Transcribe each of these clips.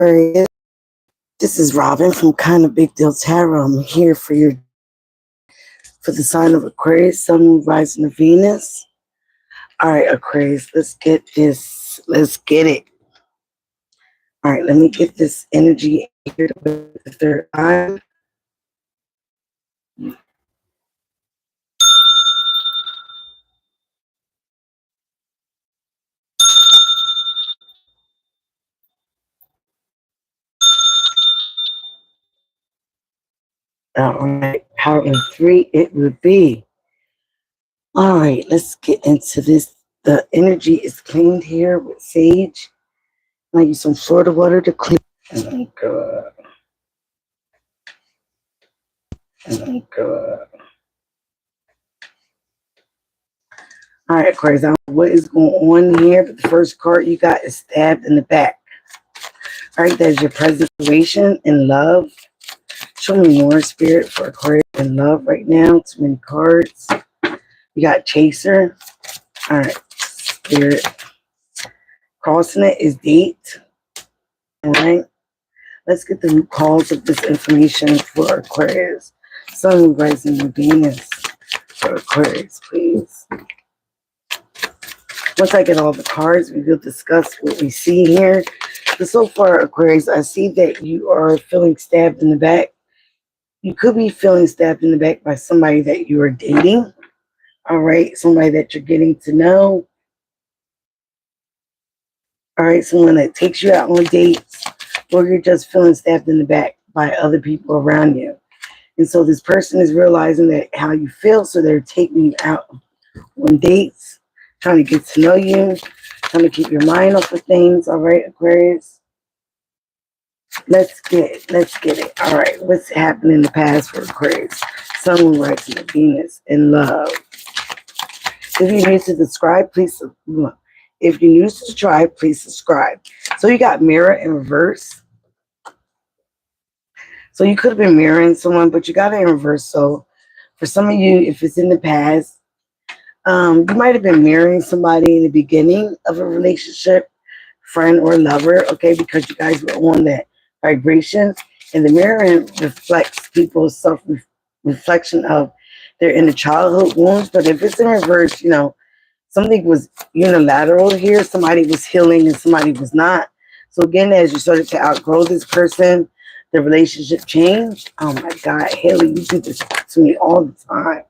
Aquarius. This is Robin from Kind of Big Deal Tarot. I'm here for the sign of Aquarius, Sun, Moon, Rising of Venus. All right, Aquarius, let's get this. Let's get it. All right, let me get this energy here with the third eye. All right, power in three, it would be. All right, let's get into this. The energy is cleaned here with sage. I use some Florida water to clean. Oh, God. Oh, God. All right, Aquarius, I don't know what is going on here, but the first card you got is stabbed in the back. All right, that's your present situation in love. Show me more, Spirit, for Aquarius in love right now. Too many cards. You got Chaser. All right, Spirit. Crossing it is date. All right. Let's get the root cause of this information for Aquarius. Sun, rising, and Venus for Aquarius, please. Once I get all the cards, we will discuss what we see here. But so far, Aquarius, I see that you are feeling stabbed in the back. You could be feeling stabbed in the back by somebody that you are dating. All right, somebody that you're getting to know. All right, someone that takes you out on dates, or you're just feeling stabbed in the back by other people around you. And so this person is realizing that how you feel, so they're taking you out on dates, trying to get to know you, trying to keep your mind off of things. All right, Aquarius. Let's get it. All right, what's happened in the past for Aquarius? Sun, Moon, Rising, and Venus in love. If you're new to subscribe, please. If you're new to the tribe, please subscribe. So you got mirror in reverse. So you could have been mirroring someone, but you got it in reverse. So for some of you, if it's in the past, you might have been mirroring somebody in the beginning of a relationship, friend or lover, okay, because you guys were on that vibration. And the mirroring reflects people's self-reflection of their inner childhood wounds. But if it's in reverse, you know, something was unilateral here. Somebody was healing and somebody was not. So again, as you started to outgrow this person, the relationship changed. Oh my God, Haley, you do this to me all the time.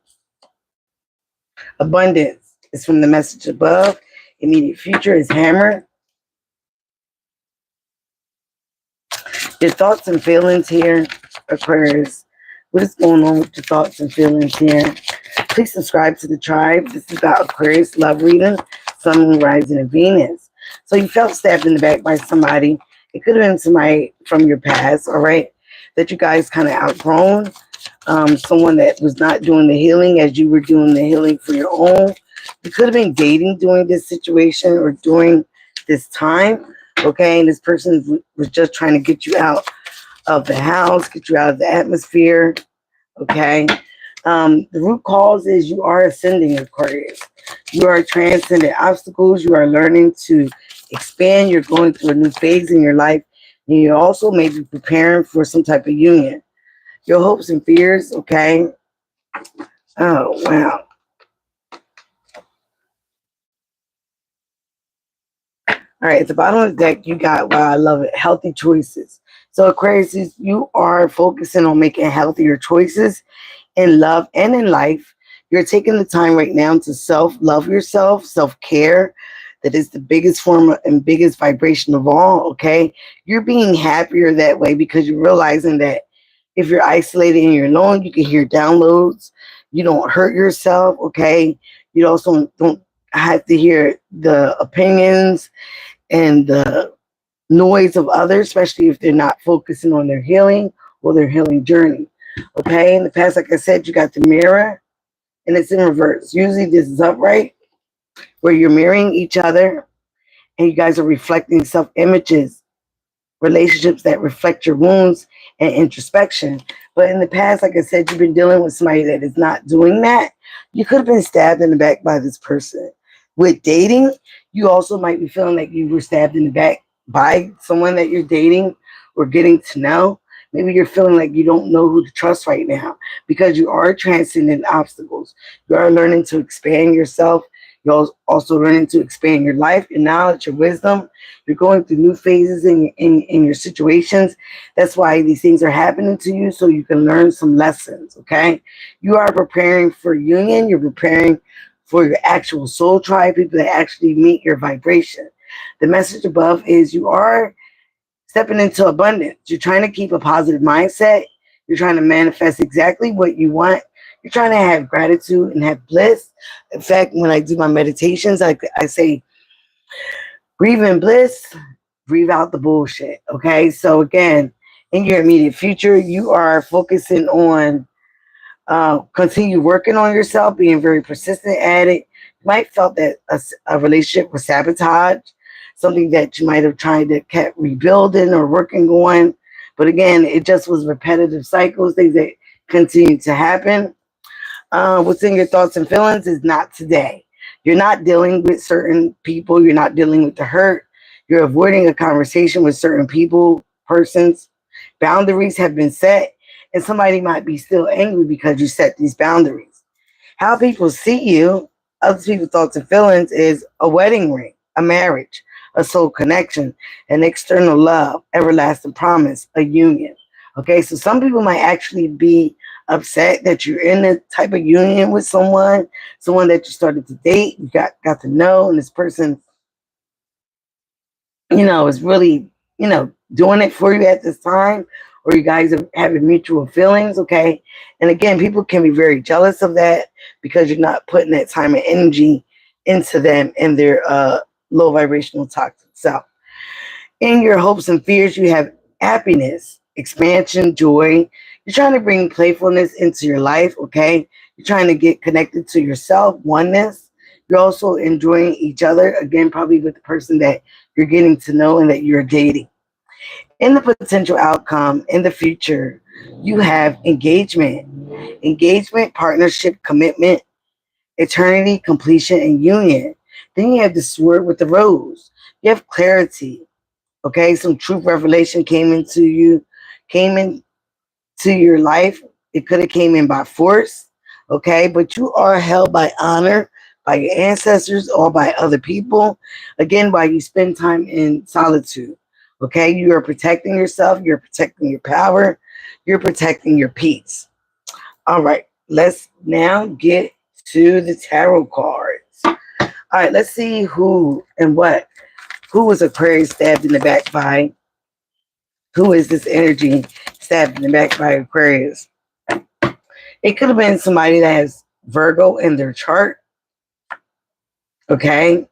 Abundance is from the message above. Immediate future is hammer. Your thoughts and feelings here, Aquarius. What is going on with your thoughts and feelings here? Please subscribe to the tribe. This is about Aquarius love reading, Sun, Moon, Rising, and Venus. So you felt stabbed in the back by somebody. It could have been somebody from your past, all right, that you guys kind of outgrown. Someone that was not doing the healing as you were doing the healing for your own. You could have been dating during this situation or during this time, okay? And this person was just trying to get you out of the house, get you out of the atmosphere, okay? The root cause is you are ascending, Aquarius. You are transcending obstacles. You are learning to expand. You're going through a new phase in your life. And you also may be preparing for some type of union. Your hopes and fears, okay? Oh, wow. All right, at the bottom of the deck, you got, wow, I love it, healthy choices. So Aquarius, you are focusing on making healthier choices in love and in life. You're taking the time right now to self-love yourself, self-care. That is the biggest form and biggest vibration of all, okay? You're being happier that way because you're realizing that if you're isolated and you're alone, you can hear downloads. You don't hurt yourself, okay? You also don't have to hear the opinions and the noise of others, especially if they're not focusing on their healing or their healing journey. Okay, in the past, like I said, you got the mirror and it's in reverse. Usually this is upright where you're mirroring each other and you guys are reflecting self-images, relationships that reflect your wounds and introspection. But in the past, like I said, you've been dealing with somebody that is not doing that. You could have been stabbed in the back by this person. With dating, you also might be feeling like you were stabbed in the back by someone that you're dating. or getting to know. Maybe you're feeling like you don't know who to trust right now because you are transcending obstacles. You are learning to expand yourself. You're also learning to expand your life, your knowledge, your wisdom. You're going through new phases in your situations. That's why these things are happening to you, so you can learn some lessons, okay? You are preparing for union. You're preparing for your actual soul tribe, people that actually meet your vibration. The message above is you are stepping into abundance. You're trying to keep a positive mindset. You're trying to manifest exactly what you want. You're trying to have gratitude and have bliss. In fact, when I do my meditations, I say, breathe in bliss, breathe out the bullshit. Okay. So, again, in your immediate future, you are focusing on continue working on yourself, being very persistent at it. You might felt that a relationship was sabotaged, something that you might have tried to keep rebuilding or working on. But again, it just was repetitive cycles, things that continue to happen. What's in your thoughts and feelings is not today. You're not dealing with certain people. You're not dealing with the hurt. You're avoiding a conversation with certain people, persons. Boundaries have been set, and somebody might be still angry because you set these boundaries. How people see you, other people's thoughts and feelings, is a wedding ring, a marriage, a soul connection, an external love, everlasting promise, a union. Okay, so some people might actually be upset that you're in a type of union with someone that you started to date, you got to know, and this person, is really, doing it for you at this time, or you guys are having mutual feelings, okay? And again, people can be very jealous of that because you're not putting that time and energy into them and their low vibrational toxic self. In your hopes and fears, you have happiness, expansion, joy. You're trying to bring playfulness into your life, okay? You're trying to get connected to yourself, oneness. You're also enjoying each other, again, probably with the person that you're getting to know and that you're dating. In the potential outcome in the future, you have engagement, partnership, commitment, eternity, completion, and union. Then you have the sword with the rose. You have clarity. Okay, some truth revelation came into your life. It could have came in by force. Okay, but you are held by honor by your ancestors or by other people. Again, while you spend time in solitude. Okay, you are protecting yourself, you're protecting your power, you're protecting your peace. All right, let's now get to the tarot cards. All right, let's see who and what. Who was Aquarius stabbed in the back by? Who is this energy stabbed in the back by Aquarius? It could have been somebody that has Virgo in their chart. Okay.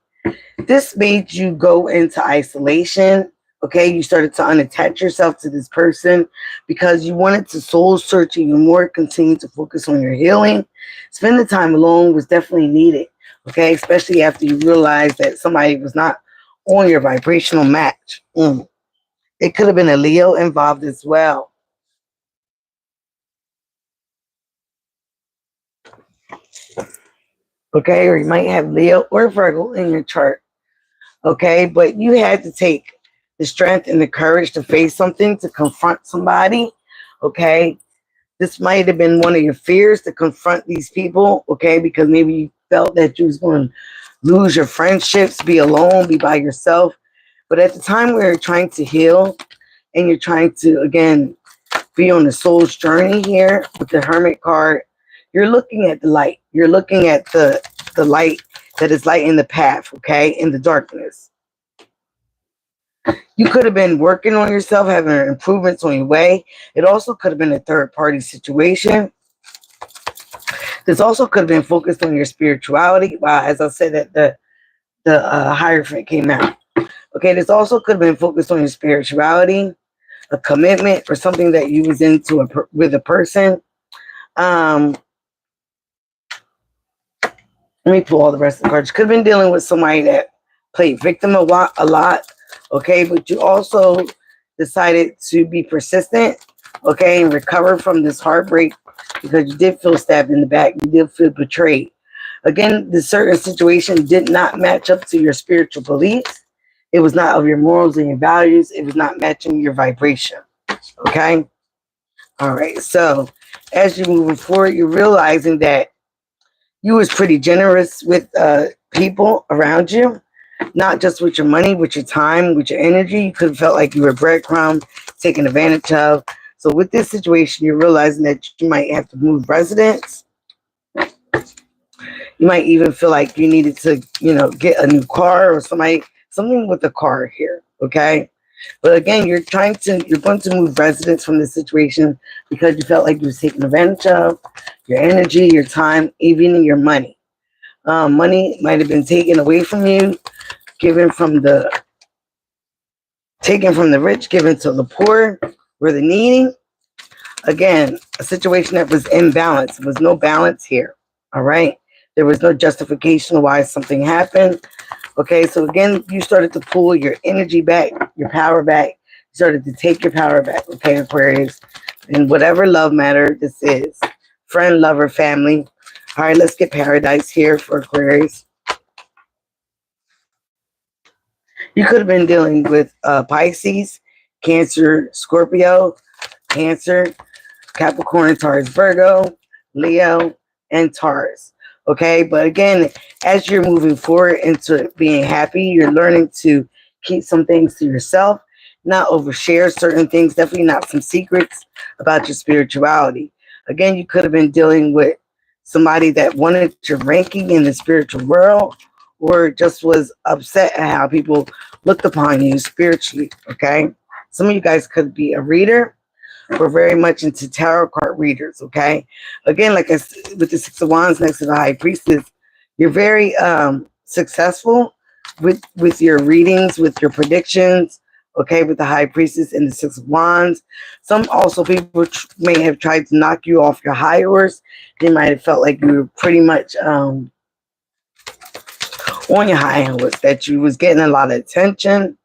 This made you go into isolation. Okay. You started to unattach yourself to this person because you wanted to soul search even more, continue to focus on your healing. Spending time alone was definitely needed. Okay. Especially after you realized that somebody was not on your vibrational match. It could have been a Leo involved as well. Okay, or you might have Leo or Virgo in your chart. Okay, but you had to take the strength and the courage to face something, to confront somebody. Okay, this might have been one of your fears to confront these people. Okay, because maybe you felt that you was going to lose your friendships, be alone, be by yourself. But at the time we were trying to heal and you're trying to, again, be on the soul's journey here with the Hermit card, you're looking at the light. You're looking at the light that is lighting the path, okay, in the darkness. You could have been working on yourself, having improvements on your way. It also could have been a third party situation. This also could have been focused on your spirituality. Wow, as I said, that the Hierophant came out. Okay, this also could have been focused on your spirituality, a commitment, or something that you was into with a person. Let me pull all the rest of the cards. Could have been dealing with somebody that played victim a lot. Okay, but you also decided to be persistent, okay, and recover from this heartbreak because you did feel stabbed in the back. You did feel betrayed. Again, the certain situation did not match up to your spiritual beliefs. It was not of your morals and your values. It was not matching your vibration. Okay? All right. So as you're moving forward, you're realizing that you was pretty generous with people around you, not just with your money, with your time, with your energy. You could have felt like you were breadcrumb, taken advantage of. So with this situation, you're realizing that you might have to move residence. You might even feel like you needed to, get a new car or something with the car here. Okay. But again, you're going to move residence from this situation because you felt like you was taken advantage of, your energy, your time, even your money. Money might have been taken away from you, given from the taken from the rich, given to the poor, or the needy. Again, a situation that was imbalanced. There was no balance here. All right. There was no justification why something happened. Okay, so again, you started to pull your energy back, your power back. You started to take your power back, okay, Aquarius? And whatever love matter this is, friend, lover, family. All right, let's get paradise here for Aquarius. You could have been dealing with Pisces, Cancer, Scorpio, Cancer, Capricorn, Taurus, Virgo, Leo, and Taurus. Okay, but again, as you're moving forward into being happy, you're learning to keep some things to yourself, not overshare certain things, definitely not some secrets about your spirituality. Again, you could have been dealing with somebody that wanted your ranking in the spiritual world or just was upset at how people looked upon you spiritually. Okay, some of you guys could be a reader. We're very much into tarot card readers, okay? Again, like with the Six of Wands next to the High Priestess, you're very successful with your readings, with your predictions, okay, with the High Priestess and the Six of Wands. Some also people may have tried to knock you off your high horse. They might have felt like you were pretty much on your high horse, that you was getting a lot of attention,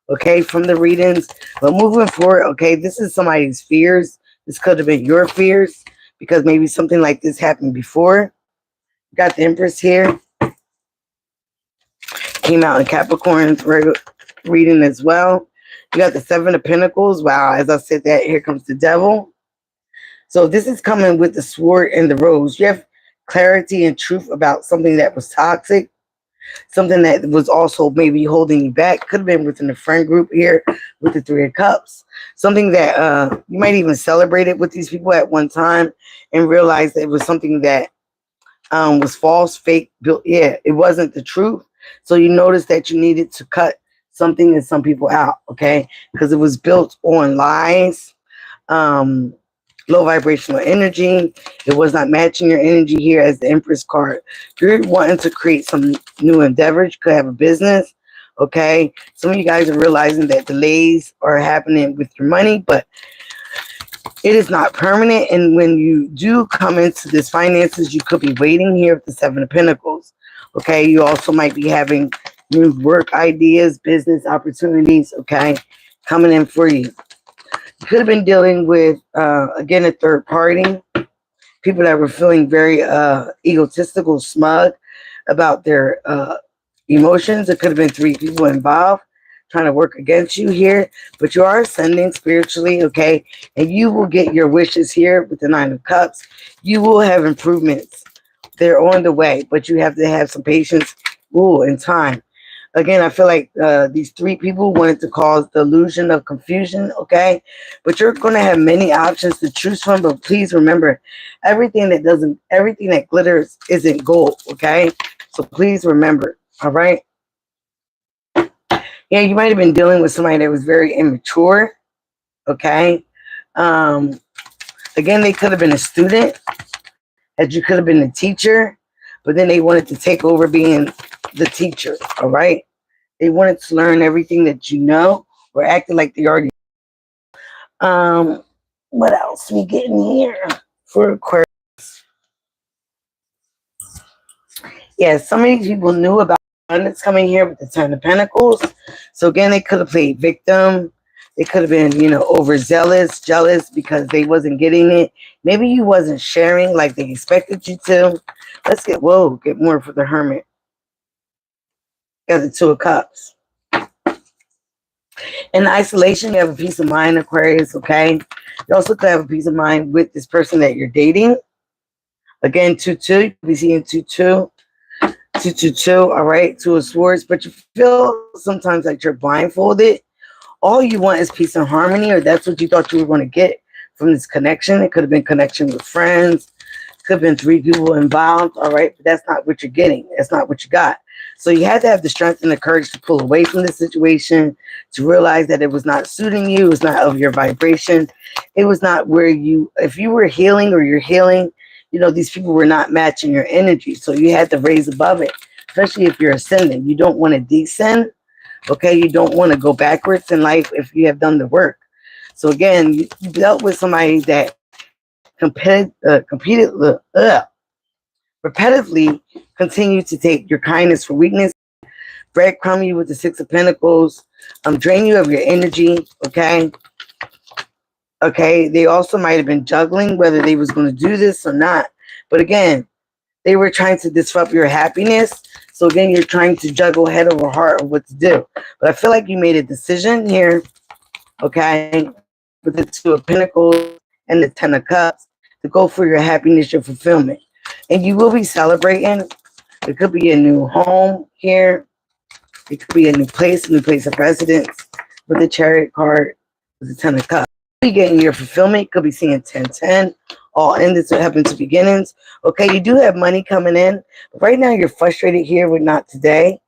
okay, from the readings. But moving forward, okay, this is somebody's fears. This could have been your fears because maybe something like this happened before. Got the Empress here. Came out in Capricorn's reading as well. You got the Seven of Pentacles. Wow, as I said that, here comes the Devil. So this is coming with the Sword and the Rose. You have clarity and truth about something that was toxic, something that was also maybe holding you back. Could have been within the friend group here with the Three of Cups. Something that you might even celebrate it with these people at one time and realize that it was something that was false, fake, built. Yeah, it wasn't the truth. So you notice that you needed to cut something and some people out, okay? Because it was built on lies, low vibrational energy. It was not matching your energy here as the Empress card. You're wanting to create some new endeavors. You could have a business, okay? Some of you guys are realizing that delays are happening with your money, but it is not permanent. And when you do come into this finances, you could be waiting here with the Seven of Pentacles, okay? You also might be having new work ideas, business opportunities, okay, coming in for you. You could have been dealing with, again, a third party, people that were feeling very egotistical, smug about their emotions. It could have been three people involved trying to work against you here, but you are ascending spiritually, okay? And you will get your wishes here with the Nine of Cups. You will have improvements. They're on the way, but you have to have some patience, and time. Again, I feel like these three people wanted to cause the illusion of confusion, okay? But you're going to have many options to choose from, but please remember, everything that glitters isn't gold, okay? So please remember, all right? Yeah, you might have been dealing with somebody that was very immature, okay? Again, they could have been a student, as you could have been a teacher, but then they wanted to take over being the teacher, all right? They wanted to learn everything that you know or acting like they already. What else we getting here for Aquarius? Yeah, some of these people knew about abundance coming here with the Ten of Pentacles. So again, they could have played victim. They could have been, overzealous, jealous because they wasn't getting it. Maybe you wasn't sharing like they expected you to. Let's get more for the Hermit. Got the Two of Cups. In isolation, you have a peace of mind, Aquarius, okay? You also could have a peace of mind with this person that you're dating. Again, 2-2, you could be seeing 2-2, 2-2-2, all right? Two of Swords, but you feel sometimes like you're blindfolded. All you want is peace and harmony, or that's what you thought you were going to get from this connection. It could have been connection with friends, could have been three people involved, all right? But that's not what you're getting. That's not what you got. So you had to have the strength and the courage to pull away from the situation, to realize that it was not suiting you, it was not of your vibration, it was not where you, if you were healing or you're healing, these people were not matching your energy. So you had to raise above it, especially if you're ascending. You don't want to descend, okay? You don't want to go backwards in life if you have done the work. So again, you dealt with somebody that repetitively continue to take your kindness for weakness, breadcrumb you with the Six of Pentacles, drain you of your energy, okay? Okay, they also might have been juggling whether they was going to do this or not. But again, they were trying to disrupt your happiness. So again, you're trying to juggle head over heart of what to do. But I feel like you made a decision here, okay, with the Two of Pentacles and the Ten of Cups, to go for your happiness, your fulfillment. And you will be celebrating. It could be a new home here. It could be a new place of residence with the Chariot card, with the Ten of Cups. You be getting your fulfillment. Could be seeing 10-10. All endings will happen to beginnings. Okay, you do have money coming in. But right now, you're frustrated here with not today.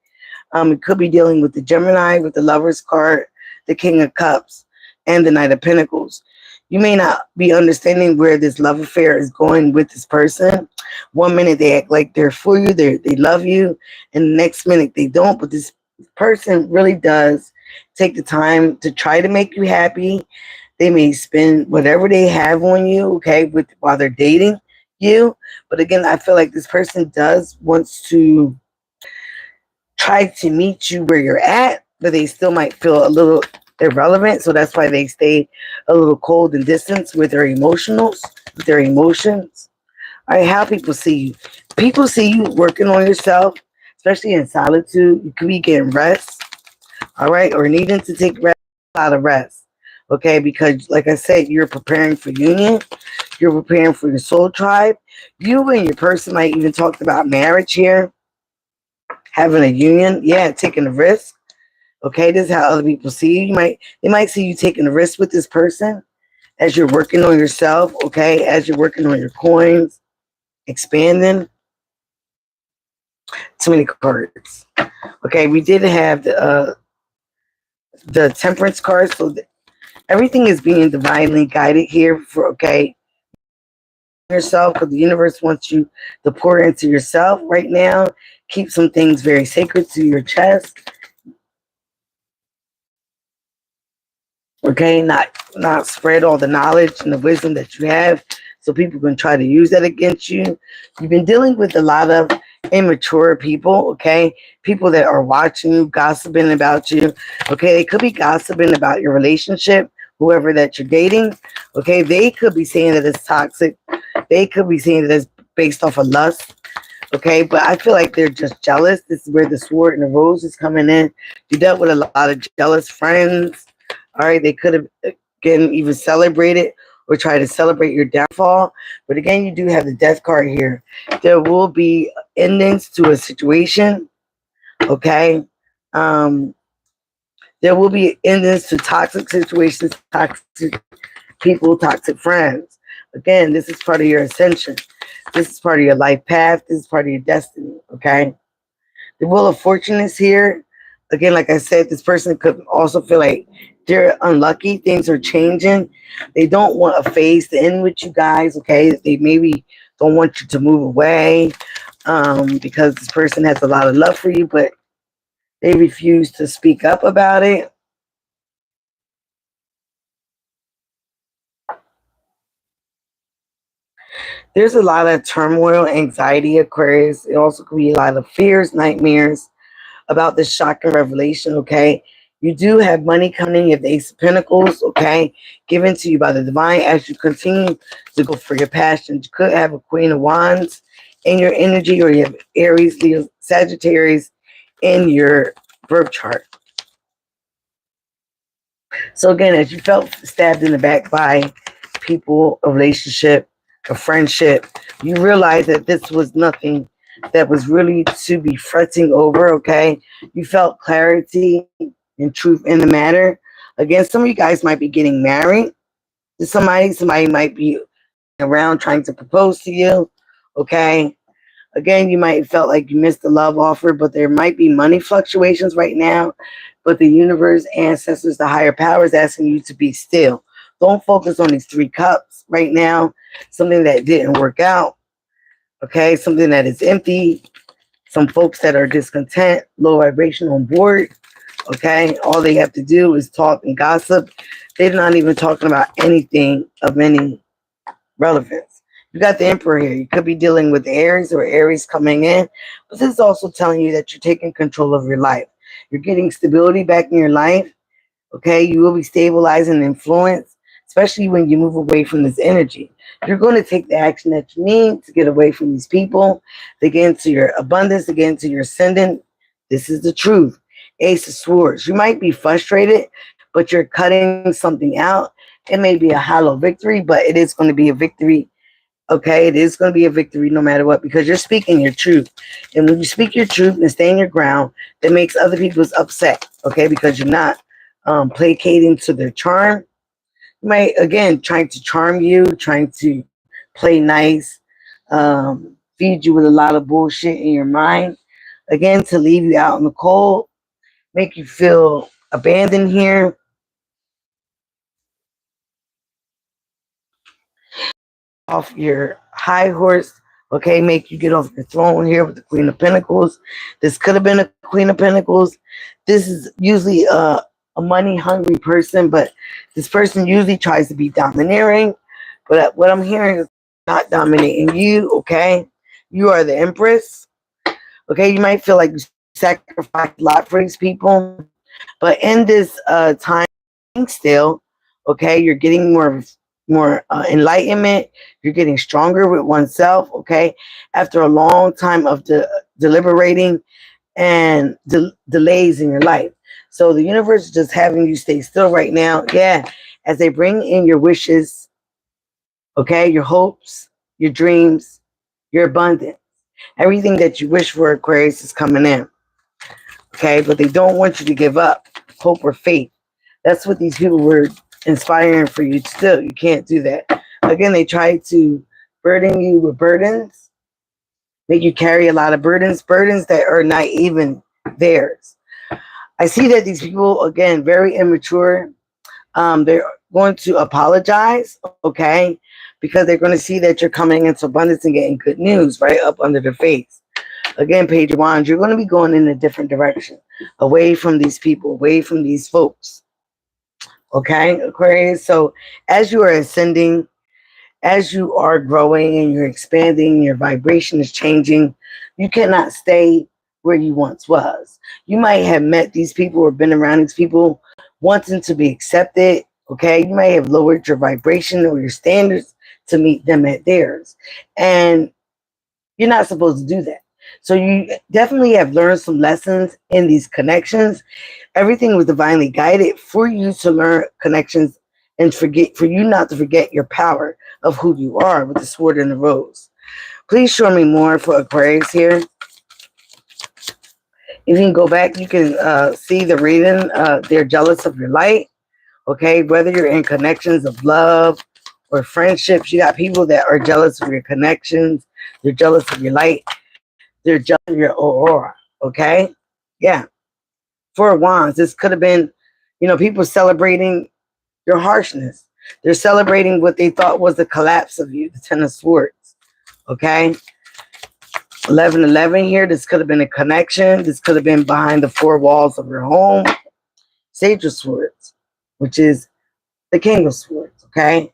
It could be dealing with the Gemini, with the Lover's card, the King of Cups, and the Knight of Pentacles. You may not be understanding where this love affair is going with this person. One minute they act like they're for you, they love you, and the next minute they don't. But this person really does take the time to try to make you happy. They may spend whatever they have on you, okay, while they're dating you. But again, I feel like this person does wants to try to meet you where you're at, but they still might feel a little irrelevant. So that's why they stay a little cold and distant with their with their emotions. All right, how people see you. People see you working on yourself, especially in solitude. You could be getting rest, all right, or needing to take rest, a lot of rest. Okay, because like I said, you're preparing for union, you're preparing for your soul tribe. You and your person might even talk about marriage here, having a union, yeah, taking a risk. Okay, this is how other people see you. They might see you taking a risk with this person as you're working on yourself, okay, as you're working on your coins, expanding. Too many cards. Okay, we did have the Temperance card, so everything is being divinely guided here for, okay, yourself, because the universe wants you to pour into yourself right now. Keep some things very sacred to your chest. Okay, not spread all the knowledge and the wisdom that you have, so people can try to use that against you. You've been dealing with a lot of immature people, okay, people that are watching you, gossiping about you. Okay, they could be gossiping about your relationship, whoever that you're dating. Okay, they could be saying that it's toxic, they could be saying that it's based off of lust. Okay, but I feel like they're just jealous. This is where the Sword and the Rose is coming in. You dealt with a lot of jealous friends. All right, they could have, again, even celebrated or try to celebrate your downfall. But again, you do have the Death card here. There will be endings to a situation. Okay, um, there will be endings to toxic situations, toxic people, toxic friends. Again, this is part of your ascension. This is part of your life path. This is part of your destiny. Okay. The Wheel of Fortune is here. Again, like I said, this person could also feel like they're unlucky. Things are changing. They don't want a phase to end with you guys, okay? They maybe don't want you to move away because this person has a lot of love for you, but they refuse to speak up about it. There's a lot of turmoil, anxiety, Aquarius. It also could be a lot of fears, nightmares about this shocking revelation, okay? You do have money coming in. You have the Ace of Pentacles, okay? Given to you by the divine as you continue to go for your passion. You could have a Queen of Wands in your energy, or you have Aries, Leo, Sagittarius in your birth chart. So again, as you felt stabbed in the back by people, a relationship, a friendship, you realize that this was nothing that was really to be fretting over, okay? You felt clarity and truth in the matter. Again, some of you guys might be getting married to somebody. Somebody might be around trying to propose to you, okay? Again, you might have felt like you missed the love offer, but there might be money fluctuations right now. But the universe, ancestors, the higher powers asking you to be still. Don't focus on these three cups right now. Something that didn't work out, okay? Something that is empty. Some folks that are discontent, low vibration on board, okay? All they have to do is talk and gossip. They're not even talking about anything of any relevance. You got the Emperor here. You could be dealing with Aries or Aries coming in, but this is also telling you that you're taking control of your life. You're getting stability back in your life. Okay, you will be stabilizing influence, especially when you move away from this energy. You're going to take the action that you need to get away from these people, to get into your abundance, to get into your ascendant. This is the truth. Ace of Swords. You might be frustrated, but you're cutting something out. It may be a hollow victory, but it is going to be a victory. Okay, it is going to be a victory no matter what, because you're speaking your truth. And when you speak your truth and stay in your ground, that makes other people's upset. Okay, because you're not placating to their charm. You might, again, trying to charm you, trying to play nice, feed you with a lot of bullshit in your mind. Again, to leave you out in the cold, make you feel abandoned here. Off your high horse, okay, make you get off your throne here with the Queen of Pentacles. This could have been a Queen of Pentacles. This is usually a money hungry person, but this person usually tries to be domineering. But what I'm hearing is not dominating you, okay? You are the Empress, okay? You might feel like you sacrificed a lot for these people, but in this time still, okay, you're getting more enlightenment. You're getting stronger with oneself, okay, after a long time of deliberating and delays in your life. So the universe is just having you stay still right now, yeah, as they bring in your wishes, okay, your hopes, your dreams, your abundance. Everything that you wish for, Aquarius, is coming in, okay, but they don't want you to give up hope or faith. That's what these people were inspiring for you to do. You can't do that. Again, they try to burden you with burdens, make you carry a lot of burdens that are not even theirs. I see that these people, again, very immature. They're going to apologize, okay, because they're going to see that you're coming into abundance and getting good news right up under their face. Again, Page of Wands, you're going to be going in a different direction, away from these people, away from these folks. Okay, Aquarius. So as you are ascending, as you are growing and you're expanding, your vibration is changing. You cannot stay where you once was. You might have met these people or been around these people wanting to be accepted. Okay, you may have lowered your vibration or your standards to meet them at theirs. And you're not supposed to do that. So you definitely have learned some lessons in these connections. Everything was divinely guided for you to learn connections and for you not to forget your power of who you are with the sword and the rose. Please show me more for Aquarius here. If you can go back, you can see the reading. They're jealous of your light. Okay, whether you're in connections of love or friendships, you got people that are jealous of your connections. They're jealous of your light. They're jealous of your aura. Okay, yeah. Four of Wands. This could have been, people celebrating your harshness. They're celebrating what they thought was the collapse of you, the Ten of Swords. Okay, 1111 here. This could have been a connection. This could have been behind the four walls of your home. Sage of Swords, which is the King of Swords. Okay,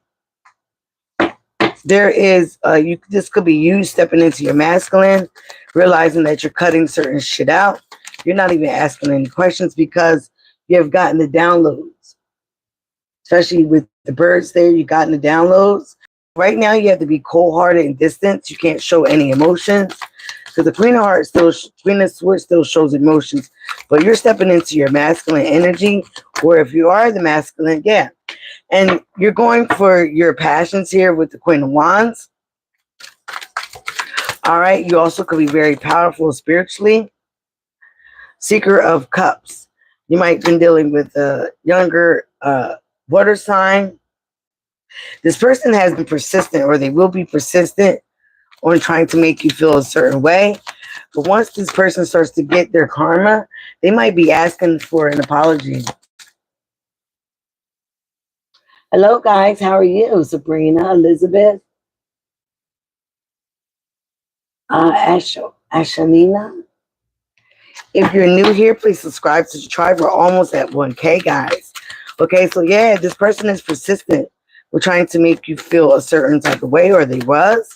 there is this could be you stepping into your masculine, realizing that you're cutting certain shit out. You're not even asking any questions because you have gotten the downloads, especially with the birds there. You've gotten the downloads. Right now, you have to be cold-hearted and distant. You can't show any emotions. Because the Queen of Hearts still, Queen of Swords still shows emotions, but you're stepping into your masculine energy, or if you are the masculine, yeah. And you're going for your passions here with the Queen of Wands. All right. You also could be very powerful spiritually. Seeker of Cups. You might have been dealing with a younger water sign. This person has been persistent, or they will be persistent on trying to make you feel a certain way. But once this person starts to get their karma, they might be asking for an apology. Hello, guys. How are you? Sabrina, Elizabeth, Ashanina. If you're new here, please subscribe to the tribe. We're almost at 1K, guys. Okay, so yeah, this person is persistent. We're trying to make you feel a certain type of way, or they was.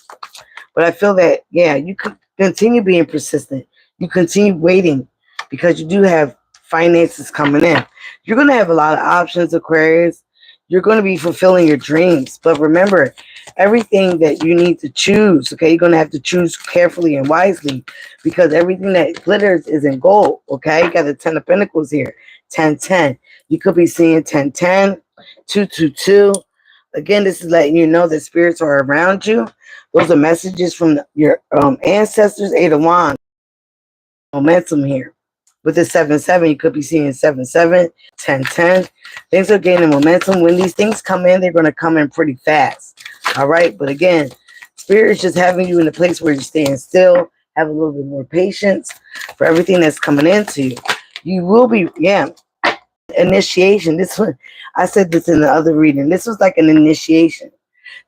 But I feel that, yeah, you could continue being persistent. You continue waiting because you do have finances coming in. You're going to have a lot of options, Aquarius. You're going to be fulfilling your dreams. But remember, everything that you need to choose, okay, you're going to have to choose carefully and wisely because everything that glitters is in gold, okay? You got the 10 of Pentacles here, 10-10. You could be seeing 10-10, 2-2-2. Again, this is letting you know that spirits are around you. Those are messages from your ancestors. 8 of Wands. Momentum here. With the 7-7, you could be seeing 7-7, 10-10. Things are gaining momentum. When these things come in, they're going to come in pretty fast. All right. But again, spirit is just having you in a place where you're staying still. Have a little bit more patience for everything that's coming into you. You will be, yeah. Initiation. This one, I said this in the other reading. This was like an initiation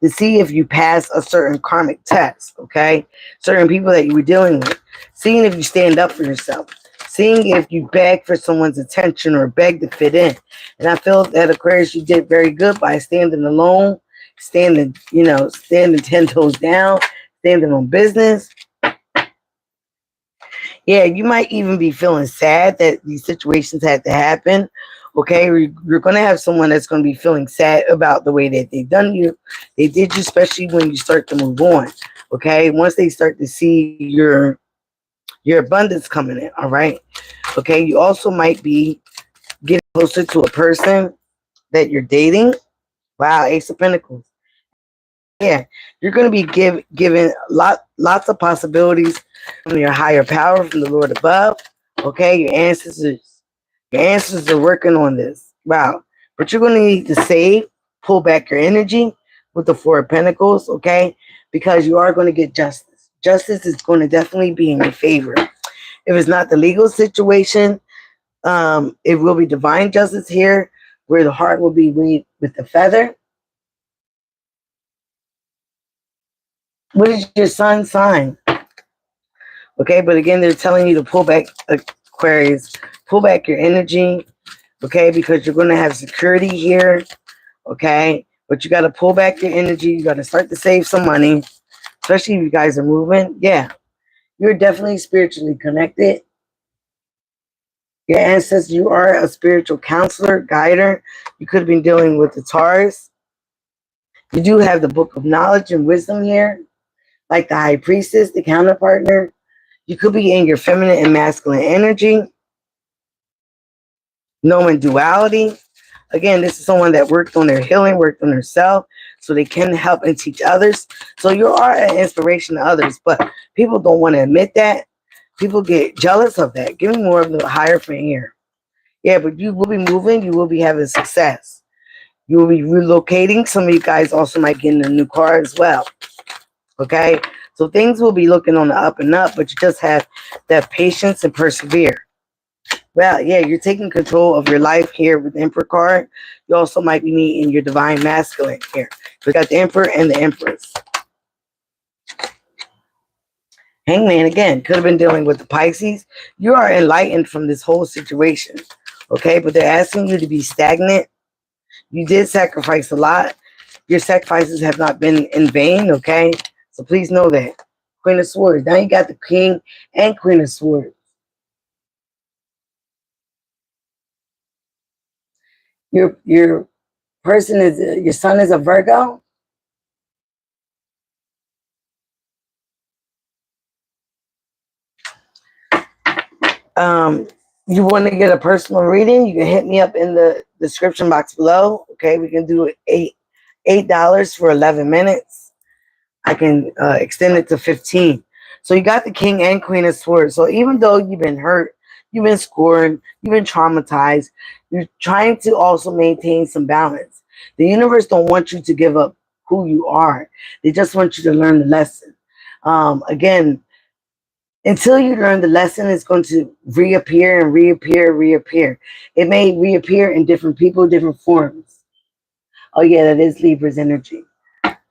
to see if you pass a certain karmic test, okay? Certain people that you were dealing with, seeing if you stand up for yourself, seeing if you beg for someone's attention or beg to fit in. And I feel that Aquarius, you did very good by standing alone, standing 10 toes down, standing on business. Yeah, you might even be feeling sad that these situations had to happen. Okay, you're going to have someone that's going to be feeling sad about the way that they done you. They did you, especially when you start to move on. Okay, once they start to see your abundance coming in. All right. Okay, you also might be getting closer to a person that you're dating. Wow, Ace of Pentacles. Yeah, you're going to be given lots of possibilities from your higher power, from the Lord above. Okay, your ancestors are working on this. Wow, but you're going to need to save, pull back your energy with the Four of Pentacles. Okay, because you are going to get justice. Justice is going to definitely be in your favor. If it's not the legal situation, it will be divine justice here, where the heart will be with the feather. What is your sun sign? Okay, but again, they're telling you to pull back, Aquarius, pull back your energy, okay, because you're going to have security here, okay, but you got to pull back your energy. You got to start to save some money, especially if you guys are moving. Yeah, you're definitely spiritually connected. Your ancestors, you are a spiritual counselor, guider. You could have been dealing with the Taurus. You do have the book of knowledge and wisdom here, like the high priestess, the counterpartner. You could be in your feminine and masculine energy, knowing duality. Again, this is someone that worked on their healing, worked on herself, so they can help and teach others. So you are an inspiration to others, but people don't want to admit that. People get jealous of that. Give me more of the higher from here. Yeah, but you will be moving. You will be having success. You will be relocating. Some of you guys also might get in a new car as well. Okay? So things will be looking on the up and up, but you just have that patience and persevere. Well, yeah, you're taking control of your life here with the Emperor card. You also might be meeting your divine masculine here. We got the Emperor and the Empress. Hangman, again, could have been dealing with the Pisces. You are enlightened from this whole situation. Okay, but they're asking you to be stagnant. You did sacrifice a lot. Your sacrifices have not been in vain, okay? So please know that. Queen of Swords. Now you got the King and Queen of Swords. Your person is, your son is a Virgo. Um, you want to get a personal reading, you can hit me up in the description box below. Okay, we can do $8 for 11 minutes. I can extend it to 15. So you got the King and Queen of Swords. So even though you've been hurt, you've been scorned, you've been traumatized, you're trying to also maintain some balance. The universe don't want you to give up who you are. They just want you to learn the lesson. Again, until you learn the lesson, it's going to reappear and reappear. It may reappear in different people, different forms. Oh yeah, that is Libra's energy.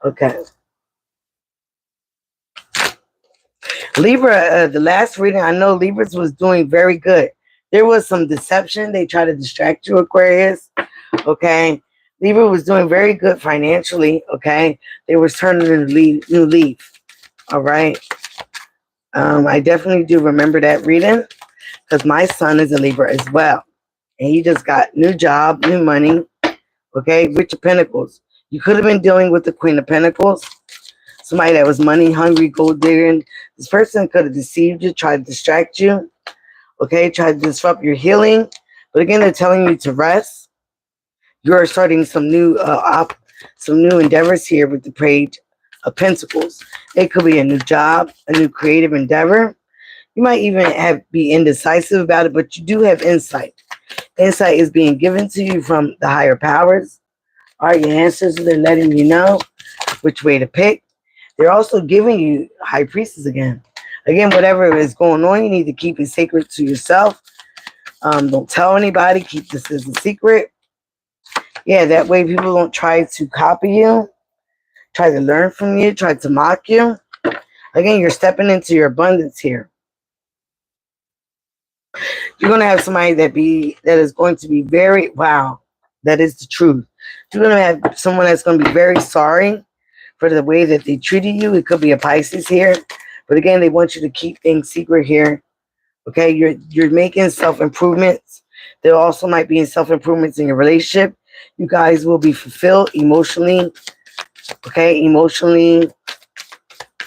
Okay. Libra, the last reading, I know Libras was doing very good. There was some deception. They tried to distract you, Aquarius. Okay. Libra was doing very good financially. Okay. They was turning a new leaf. All right. I definitely do remember that reading because my son is a Libra as well. And he just got new job, new money. Okay. Rich of Pentacles. You could have been dealing with the Queen of Pentacles. Somebody that was money hungry, gold digging. This person could have deceived you, tried to distract you, okay, tried to disrupt your healing. But again, they're telling you to rest. You are starting some new endeavors here with the Page of Pentacles. It could be a new job, a new creative endeavor. You might even be indecisive about it, but you do have insight. Insight is being given to you from the higher powers. All right, your ancestors, they're letting you know which way to pick. They're also giving you High Priestess again. Again, whatever is going on, you need to keep it sacred to yourself. Don't tell anybody. Keep this as a secret. Yeah, that way people don't try to copy you, try to learn from you, try to mock you. Again, you're stepping into your abundance here. You're going to have somebody that is going to be very, wow, that is the truth. You're going to have someone that's going to be very sorry for the way that they treated you. It could be a Pisces here. But again, they want you to keep things secret here. Okay, you're making self-improvements. There also might be self-improvements in your relationship. You guys will be fulfilled emotionally, okay, emotionally,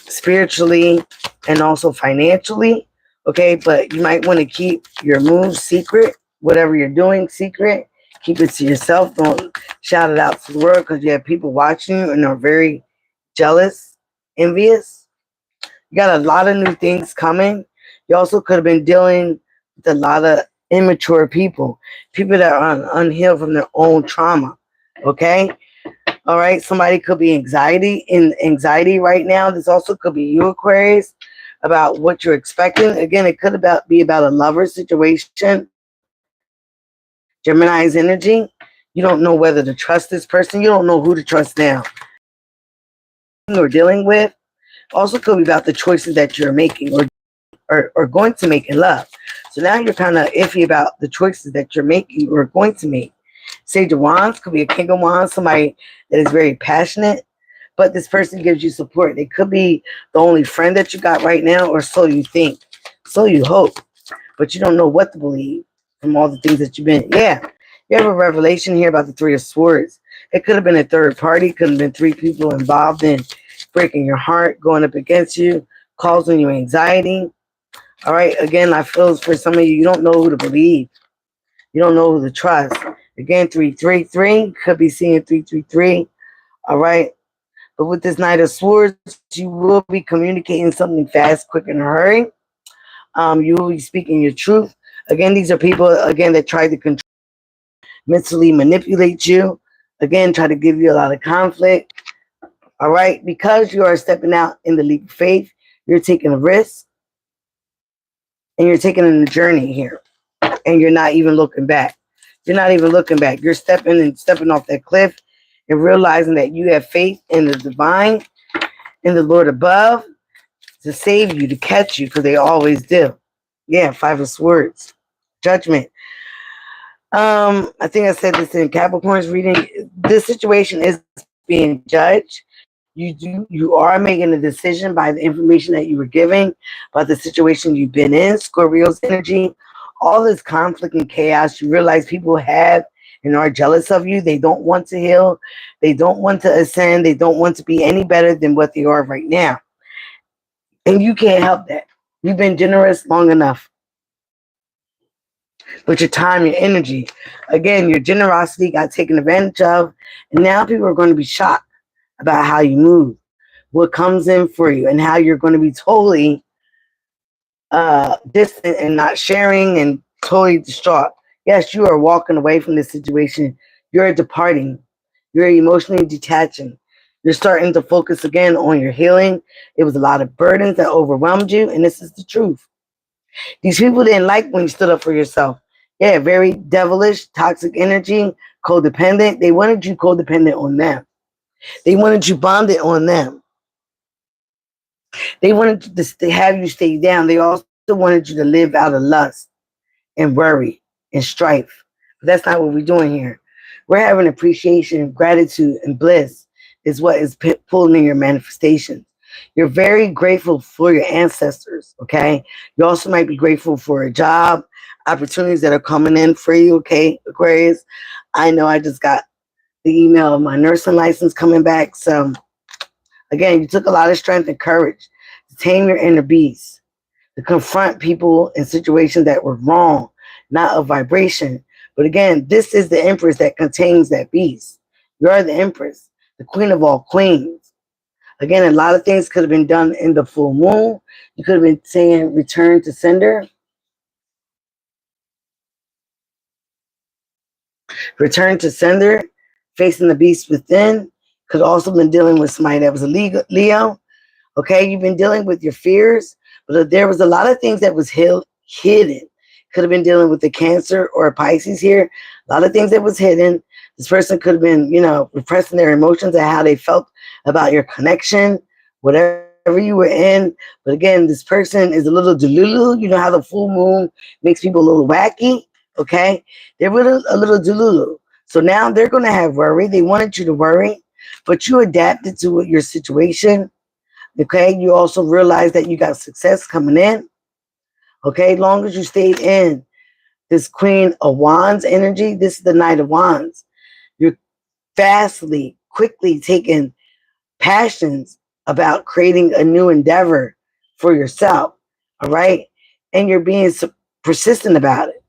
spiritually, and also financially. Okay, but you might want to keep your moves secret, whatever you're doing secret. Keep it to yourself. Don't shout it out to the world because you have people watching you and are very jealous, envious. You got a lot of new things coming. You also could have been dealing with a lot of immature people, people that are unhealed from their own trauma. Okay? All right. Somebody could be anxiety right now. This also could be you, Aquarius, about what you're expecting. Again, it could be about a lover situation. Gemini's energy. You don't know whether to trust this person. You don't know who to trust now. Or dealing with. Also could be about the choices that you're making or going to make in love. So now you're kind of iffy about the choices that you're making or going to make. Sage of Wands could be a King of Wands, somebody that is very passionate, but this person gives you support. They could be the only friend that you got right now, or so you think, so you hope, but you don't know what to believe from all the things that you've been. Yeah, you have a revelation here about the Three of Swords. It could have been a third party, could have been three people involved in breaking your heart, going up against you, causing you anxiety. All right, again, I feel for some of you, you don't know who to believe. You don't know who to trust. Again, 333 could be seeing 333. All right. But with this Knight of Swords, you will be communicating something fast, quick, in a hurry. You will be speaking your truth. Again, these are people, again, that try to control, mentally manipulate you. Again, try to give you a lot of conflict. All right. Because you are stepping out in the leap of faith, you're taking a risk and you're taking a journey here. And you're not even looking back. You're not even looking back. You're stepping off that cliff and realizing that you have faith in the divine, in the Lord above, to save you, to catch you, because they always do. Yeah, Five of Swords. Judgment. I think I said this in Capricorn's reading. This situation is being judged. You are making a decision by the information that you were giving, by the situation you've been in. Scorpio's energy, all this conflict and chaos. You realize people have and are jealous of you. They don't want to heal. They don't want to ascend. They don't want to be any better than what they are right now. And you can't help that. You've been generous long enough. But your time, your energy, again, your generosity got taken advantage of. And now people are going to be shocked about how you move, what comes in for you, and how you're going to be totally distant and not sharing and totally distraught. Yes, you are walking away from this situation. You're departing. You're emotionally detaching. You're starting to focus again on your healing. It was a lot of burdens that overwhelmed you, and this is the truth. These people didn't like when you stood up for yourself. Yeah, very devilish, toxic energy, codependent. They wanted you codependent on them. They wanted you bonded on them. They wanted to have you stay down. They also wanted you to live out of lust and worry and strife. But that's not what we're doing here. We're having appreciation, gratitude, and bliss is what is pulling in your manifestations. You're very grateful for your ancestors, okay? You also might be grateful for a job, opportunities that are coming in for you, okay, Aquarius? I know I just got the email of my nursing license coming back. So, again, you took a lot of strength and courage to tame your inner beast, to confront people in situations that were wrong, not of vibration. But again, this is the empress that contains that beast. You are the empress, the queen of all queens. Again, a lot of things could have been done in the full moon. You could have been saying return to sender, return to sender, facing the beast within. Could also been dealing with somebody that was a Leo. Okay, you've been dealing with your fears, but there was a lot of things that was hidden. Could have been dealing with the Cancer or a Pisces here. A lot of things that was hidden. This person could have been, repressing their emotions and how they felt about your connection, whatever you were in. But again, this person is a little delulu. You know how the full moon makes people a little wacky. Okay, they're a little delulu. So now they're going to have worry. They wanted you to worry, but you adapted to your situation. Okay, you also realize that you got success coming in. Okay, long as you stayed in this Queen of Wands energy, this is the Knight of Wands. You're fastly, quickly taking passions about creating a new endeavor for yourself. All right, and you're being persistent about it.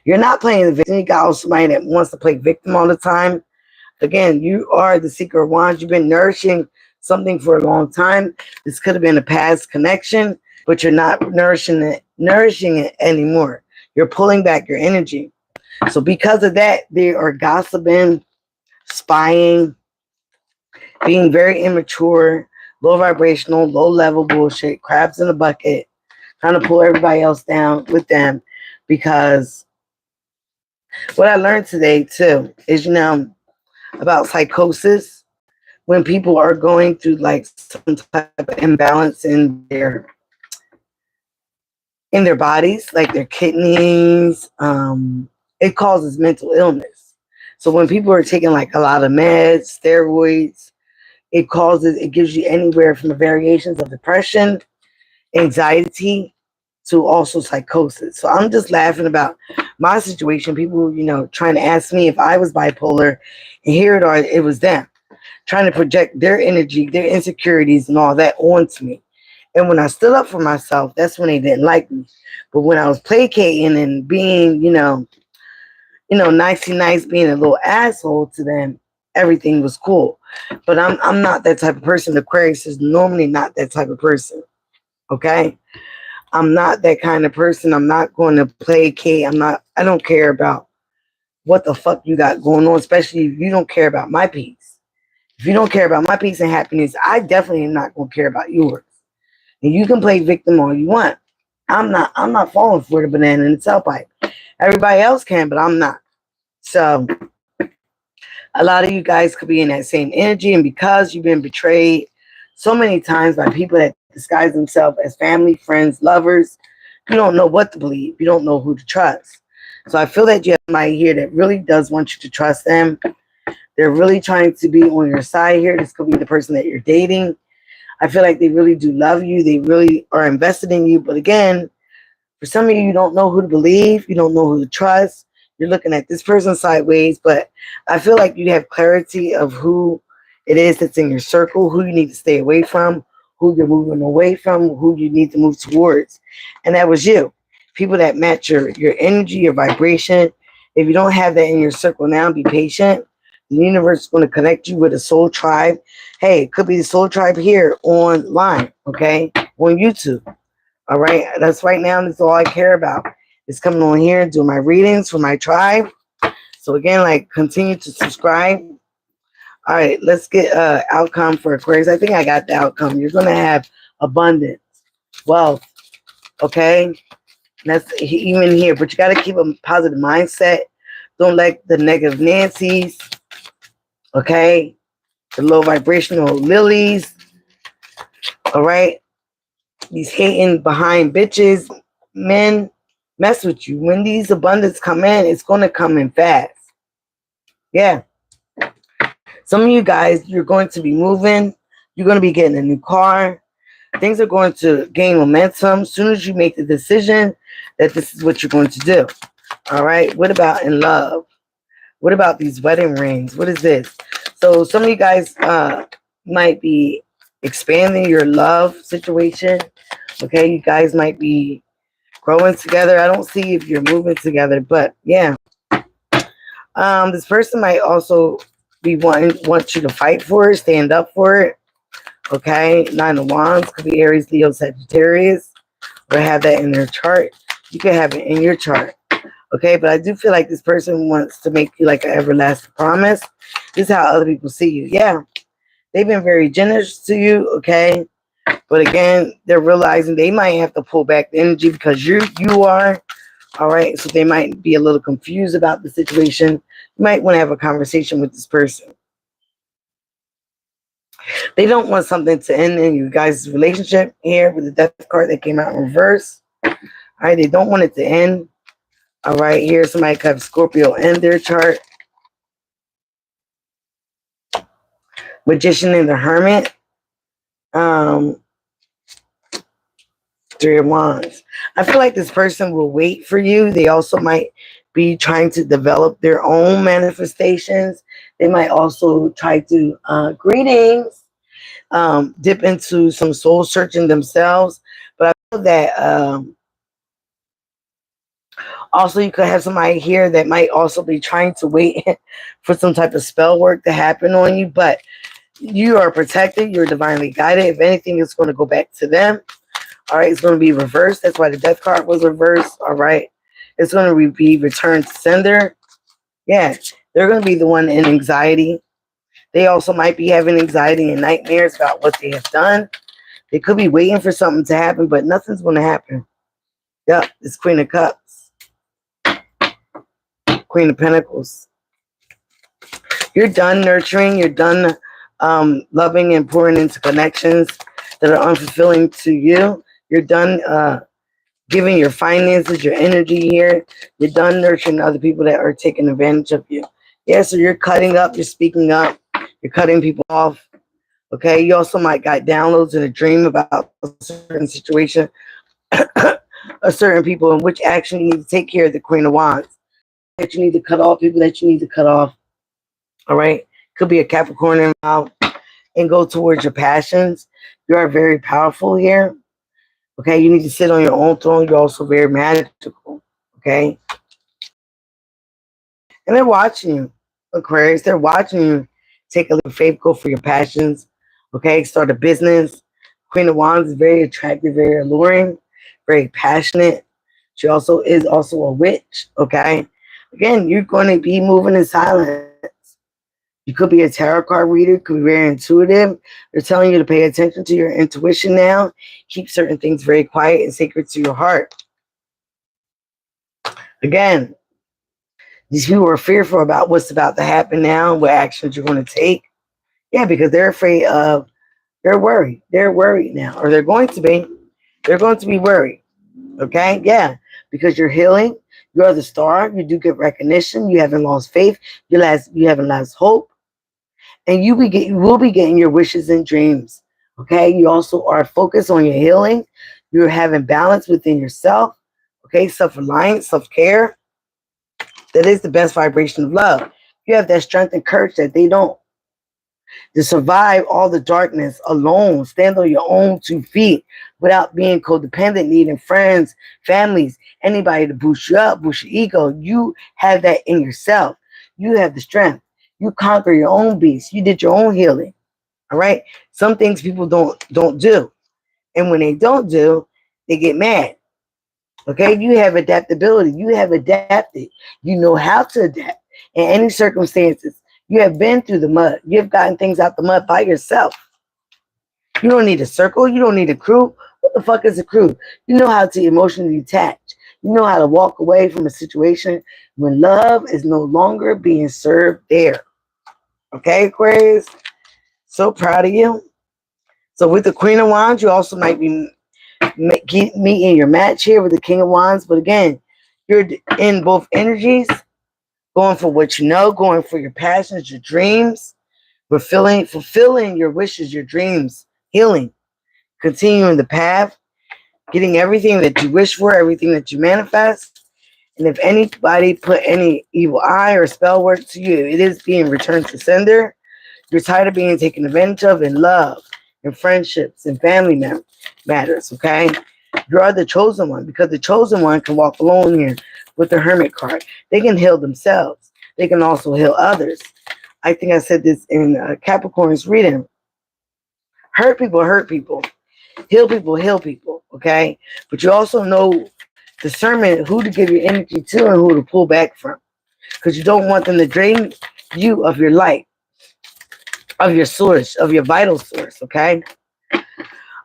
You're not playing the victim. You got also somebody that wants to play victim all the time. Again, you are the seeker of wands. You've been nourishing something for a long time. This could have been a past connection, but you're not nourishing it anymore. You're pulling back your energy. So because of that, they are gossiping, spying, being very immature, low vibrational, low level bullshit, crabs in a bucket, trying to pull everybody else down with them. Because what I learned today too is, about psychosis, when people are going through like some type of imbalance in their bodies, like their kidneys, it causes mental illness. So when people are taking like a lot of meds, steroids, it gives you anywhere from the variations of depression, anxiety, to also psychosis. So I'm just laughing about my situation. People, trying to ask me if I was bipolar, and here it was them trying to project their energy, their insecurities, and all that onto me. And when I stood up for myself, that's when they didn't like me. But when I was placating and being, nicey nice, being a little asshole to them, everything was cool. But I'm not that type of person. Aquarius is normally not that type of person. Okay? I'm not that kind of person. I'm not going to placate. I don't care about what the fuck you got going on, especially if you don't care about my peace. If you don't care about my peace and happiness, I definitely am not going to care about yours. And you can play victim all you want. I'm not falling for the banana in the tailpipe. Everybody else can, but I'm not. So a lot of you guys could be in that same energy, and because you've been betrayed so many times by people that disguise themselves as family, friends, lovers, you don't know what to believe. You don't know who to trust. So I feel that you have somebody here that really does want you to trust them. They're really trying to be on your side here. This could be the person that you're dating. I feel like they really do love you. They really are invested in you. But again, for some of you, you don't know who to believe. You don't know who to trust. You're looking at this person sideways. But I feel like you have clarity of who it is that's in your circle, who you need to stay away from, who you're moving away from, who you need to move towards. And that was you. people that match your energy, your vibration. If you don't have that in your circle now, be patient. The universe is going to connect you with a soul tribe. Hey, it could be the soul tribe here online, okay, on YouTube. All right, that's right now. That's all I care about. Is coming on here and doing my readings for my tribe. So again, like, continue to subscribe. All right, let's get outcome for Aquarius. I think I got the outcome. You're gonna have abundance, wealth. Okay, that's even here, but you got to keep a positive mindset. Don't let the negative Nancy's, okay, the low vibrational lilies, all right, these hating behind bitches, men mess with you. When these abundance come in, it's going to come in fast. Yeah. Some of you guys, you're going to be moving. You're going to be getting a new car. Things are going to gain momentum as soon as you make the decision that this is what you're going to do. All right. What about in love? What about these wedding rings? What is this? So some of you guys might be expanding your love situation. Okay. You guys might be growing together. I don't see if you're moving together, but yeah. This person might also be want you to fight for it, stand up for it. Okay, 9 of Wands could be Aries, Leo, Sagittarius, or have that in their chart. You could have it in your chart. Okay, but I do feel like this person wants to make you like an everlasting promise. This is how other people see you. Yeah, they've been very generous to you. Okay, but again, they're realizing they might have to pull back the energy because you are. All right, so they might be a little confused about the situation. You might want to have a conversation with this person. They don't want something to end in you guys' relationship here with the death card that came out in reverse. All right, they don't want it to end. All right, here somebody could have Scorpio in their chart. Magician and the Hermit. 3 of Wands. I feel like this person will wait for you. They also might be trying to develop their own manifestations. They might also try to, greetings, dip into some soul searching themselves. But I feel that also you could have somebody here that might also be trying to wait for some type of spell work to happen on you. But you are protected. You're divinely guided. If anything, it's going to go back to them. All right, it's going to be reversed. That's why the death card was reversed. All right, it's going to be returned to sender. Yeah, they're going to be the one in anxiety. They also might be having anxiety and nightmares about what they have done. They could be waiting for something to happen, but nothing's going to happen. Yep, it's Queen of Cups. Queen of Pentacles. You're done nurturing. You're done loving and pouring into connections that are unfulfilling to you. You're done giving your finances, your energy here. You're done nurturing other people that are taking advantage of you. Yeah, so you're cutting up. You're speaking up. You're cutting people off. Okay, you also might got downloads in a dream about a certain situation, a certain people, and which action you need to take care of the Queen of Wands. That you need to cut off, people that you need to cut off. All right, could be a Capricorn involved, and go towards your passions. You are very powerful here. Okay, you need to sit on your own throne. You're also very magical. Okay, and they're watching you, Aquarius. They're watching you take a little faith, go for your passions. Okay, start a business. Queen of Wands is very attractive, very alluring, very passionate. She also is also a witch. Okay, again, you're going to be moving in silence. You could be a tarot card reader, could be very intuitive. They're telling you to pay attention to your intuition now. Keep certain things very quiet and sacred to your heart. Again, these people are fearful about what's about to happen now, what actions you're going to take. Yeah, because they're afraid of, they're worried. They're worried now, or they're going to be. They're going to be worried. Okay? Yeah, because you're healing. You're the star. You do get recognition. You haven't lost faith. You haven't lost hope. And you will be getting your wishes and dreams. Okay? You also are focused on your healing. You're having balance within yourself. Okay? Self-reliance, self-care. That is the best vibration of love. You have that strength and courage that they don't. To survive all the darkness alone, stand on your own 2 feet without being codependent, needing friends, families, anybody to boost you up, boost your ego. You have that in yourself. You have the strength. You conquer your own beast. You did your own healing. All right. Some things people don't do. And when they don't do, they get mad. Okay, you have adaptability. You have adapted. You know how to adapt in any circumstances. You have been through the mud. You have gotten things out the mud by yourself. You don't need a circle. You don't need a crew. What the fuck is a crew? You know how to emotionally detach. You know how to walk away from a situation when love is no longer being served there. Okay, Aquarius? So proud of you. So with the Queen of Wands, you also might be meeting your match here with the King of Wands. But again, you're in both energies, going for what you know, going for your passions, your dreams, fulfilling your wishes, your dreams, healing, continuing the path, getting everything that you wish for, everything that you manifest. And if anybody put any evil eye or spell work to you, it is being returned to sender. You're tired of being taken advantage of in love, in friendships, and family matters, okay? You are the chosen one because the chosen one can walk alone here with the Hermit card. They can heal themselves. They can also heal others. I think I said this in Capricorn's reading. Hurt people. Heal people, okay? But you also know discernment who to give your energy to and who to pull back from because you don't want them to drain you of your light, of your source, of your vital source, okay? All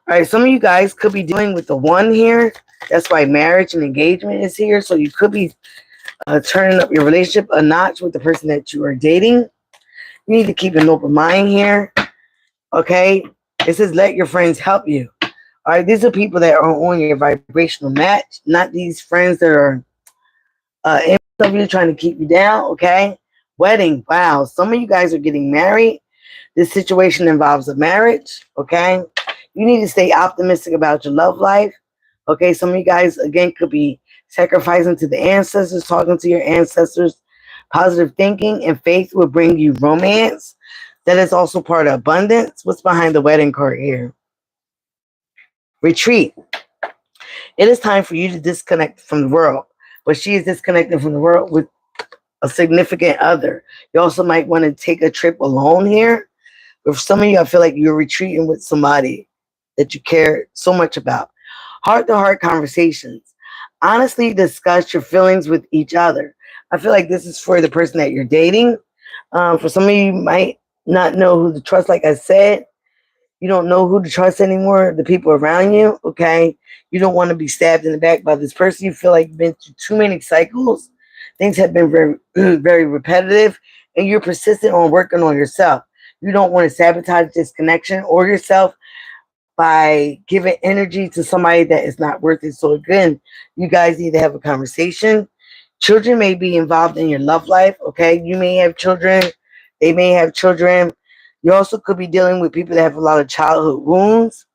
right, some of you guys could be dealing with the one here. That's why marriage and engagement is here. So you could be turning up your relationship a notch with the person that you are dating. You need to keep an open mind here, okay? It says let your friends help you. All right, these are people that are on your vibrational match, not these friends that are of you trying to keep you down, okay? Wedding, wow. Some of you guys are getting married. This situation involves a marriage, okay? You need to stay optimistic about your love life, okay? Some of you guys, again, could be sacrificing to the ancestors, talking to your ancestors. Positive thinking and faith will bring you romance. That is also part of abundance. What's behind the wedding card here? Retreat. It is time for you to disconnect from the world. But she is disconnected from the world with a significant other. You also might want to take a trip alone here. But for some of you, I feel like you're retreating with somebody that you care so much about. Heart-to-heart conversations. Honestly discuss your feelings with each other. I feel like this is for the person that you're dating. For some of you, might not know who to trust. Like I said, you don't know who to trust anymore. The people around you, okay? You don't want to be stabbed in the back by this person. You feel like you've been through too many cycles. Things have been very, very repetitive, and you're persistent on working on yourself. You don't want to sabotage this connection or yourself by giving energy to somebody that is not worth it. So again, you guys need to have a conversation. Children may be involved in your love life, okay? You may have children. They may have children. You also could be dealing with people that have a lot of childhood wounds.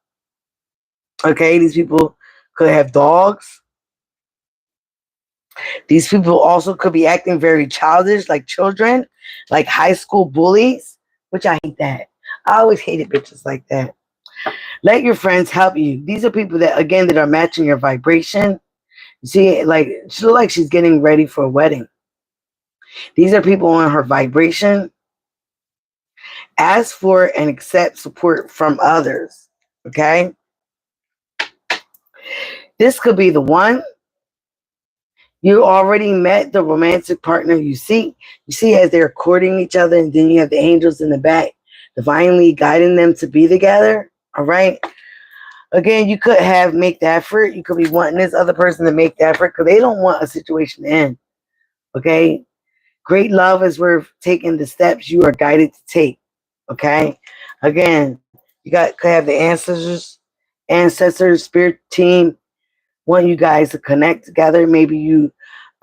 Okay, these people could have dogs. These people also could be acting very childish, like children, like high school bullies, which I hate that. I always hated bitches like that. Let your friends help you. These are people that, again, that are matching your vibration. You see, like, she looks like she's getting ready for a wedding. These are people on her vibration. Ask for and accept support from others. Okay? This could be the one. You already met the romantic partner you see. You see as they're courting each other, and then you have the angels in the back divinely guiding them to be together. All right? Again, you could have make the effort. You could be wanting this other person to make the effort because they don't want a situation to end. Okay? Great love is worth taking the steps you are guided to take. Okay? Again, could have the ancestors, spirit team, want you guys to connect together. Maybe you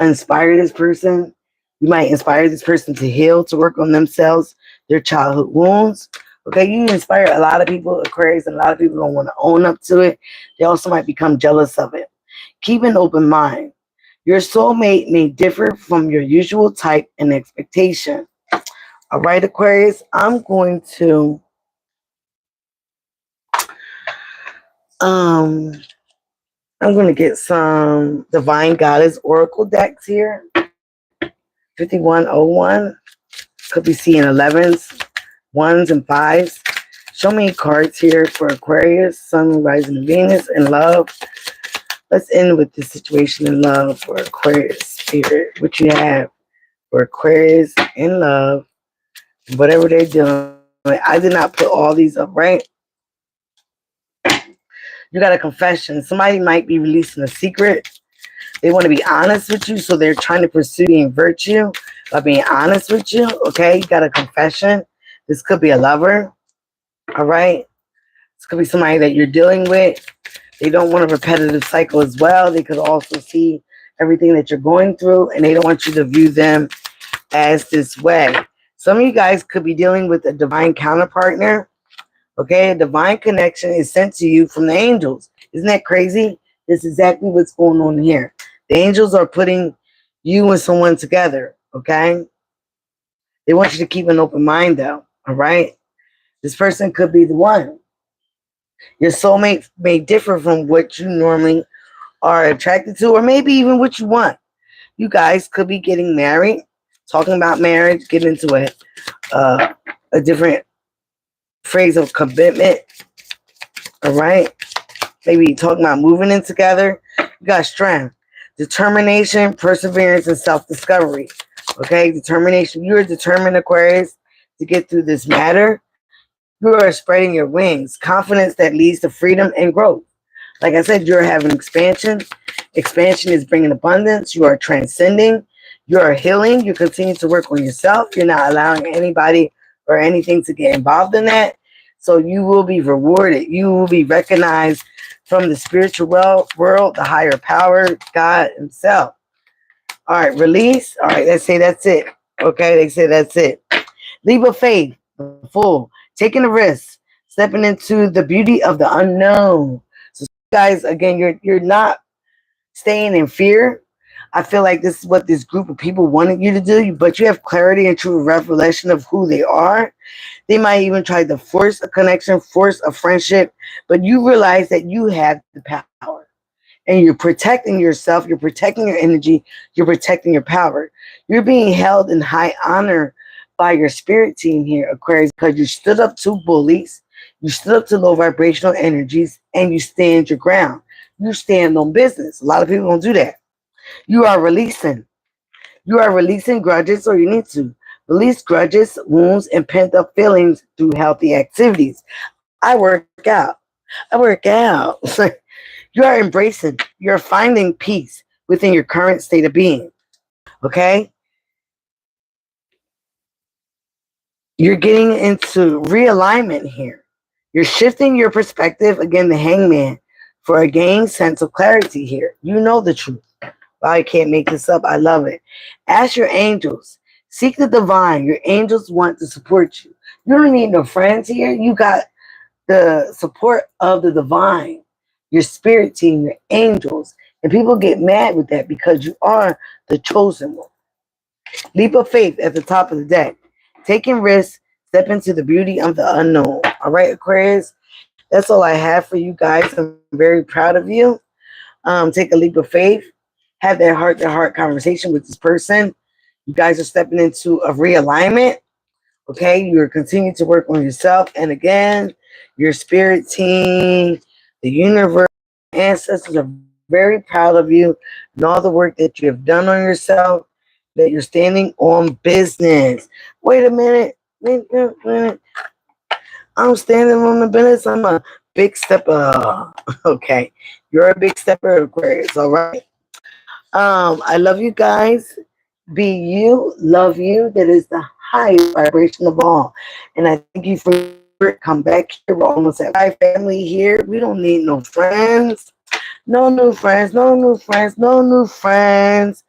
inspire this person. You might inspire this person to heal, to work on themselves, their childhood wounds. Okay, you inspire a lot of people, Aquarius, and a lot of people don't want to own up to it. They also might become jealous of it. Keep an open mind. Your soulmate may differ from your usual type and expectation. All right, Aquarius, um I'm going to get some Divine Goddess Oracle decks here. 5101. Could be seeing 11s, 1s, and 5s. Show me cards here for Aquarius, Sun, Rising, and Venus, and love. Let's end with this situation in love for Aquarius Spirit. What you have for Aquarius in love, whatever they're doing. I did not put all these up, right? You got a confession. Somebody might be releasing a secret. They want to be honest with you, so they're trying to pursue being virtue by being honest with you. Okay, you got a confession. This could be a lover. All right, this could be somebody that you're dealing with. They don't want a repetitive cycle as well. They could also see everything that you're going through, and they don't want you to view them as this way. Some of you guys could be dealing with a divine counterpartner. Okay, a divine connection is sent to you from the angels. Isn't that crazy? That's exactly what's going on here. The angels are putting you and someone together. Okay, they want you to keep an open mind, though. All right, this person could be the one. Your soulmate may differ from what you normally are attracted to, or maybe even what you want. You guys could be getting married, talking about marriage, getting into a different phrase of commitment. All right, maybe talking about moving in together. You got strength, determination, perseverance, and self-discovery. Okay, determination. You are determined, Aquarius, to get through this matter. You are spreading your wings, confidence that leads to freedom and growth. Like I said, you're having expansion. Expansion is bringing abundance. You are transcending. You are healing. You continue to work on yourself. You're not allowing anybody or anything to get involved in that. So you will be rewarded. You will be recognized from the spiritual world, the higher power, God himself. All right, release. All right, let's say that's it. Okay, they say that's it. Leap of faith, the full, taking a risk, stepping into the beauty of the unknown. So guys, again, you're not staying in fear. I feel like this is what this group of people wanted you to do, but you have clarity and true revelation of who they are. They might even try to force a connection, force a friendship, but you realize that you have the power. And you're protecting yourself, you're protecting your energy, you're protecting your power. You're being held in high honor by your spirit team here, Aquarius, because you stood up to bullies, you stood up to low vibrational energies, and you stand your ground. You stand on business. A lot of people don't do that. You are releasing. You are releasing grudges, or you need to release grudges, wounds, and pent up feelings through healthy activities. I work out. I work out. You are embracing. You're finding peace within your current state of being. Okay? You're getting into realignment here. You're shifting your perspective, again, the hangman, for a gained sense of clarity here. You know the truth. I can't make this up. I love it. Ask your angels. Seek the divine. Your angels want to support you. You don't need no friends here. You got the support of the divine, your spirit team, your angels. And people get mad with that because you are the chosen one. Leap of faith at the top of the deck. Taking risks, step into the beauty of the unknown. All right, Aquarius, that's all I have for you guys. I'm very proud of you. Take a leap of faith. Have that heart-to-heart conversation with this person. You guys are stepping into a realignment. Okay, you're continuing to work on yourself. And again, your spirit team, the universe, ancestors are very proud of you and all the work that you have done on yourself, that you're standing on business. Wait a minute. I'm standing on the business. I'm a big stepper. Okay. You're a big stepper, Aquarius. All right. I love you guys. Be you, love you. That is the highest vibration of all. And I thank you for it. Come back here. We're almost at my family here. We don't need no friends. No new friends. No new friends. No new friends.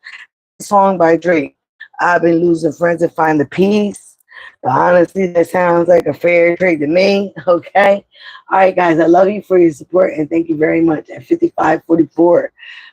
Song by Drake. I've been losing friends to find the peace. Honestly, that sounds like a fair trade to me. Okay. All right, guys. I love you for your support and thank you very much. At 5544.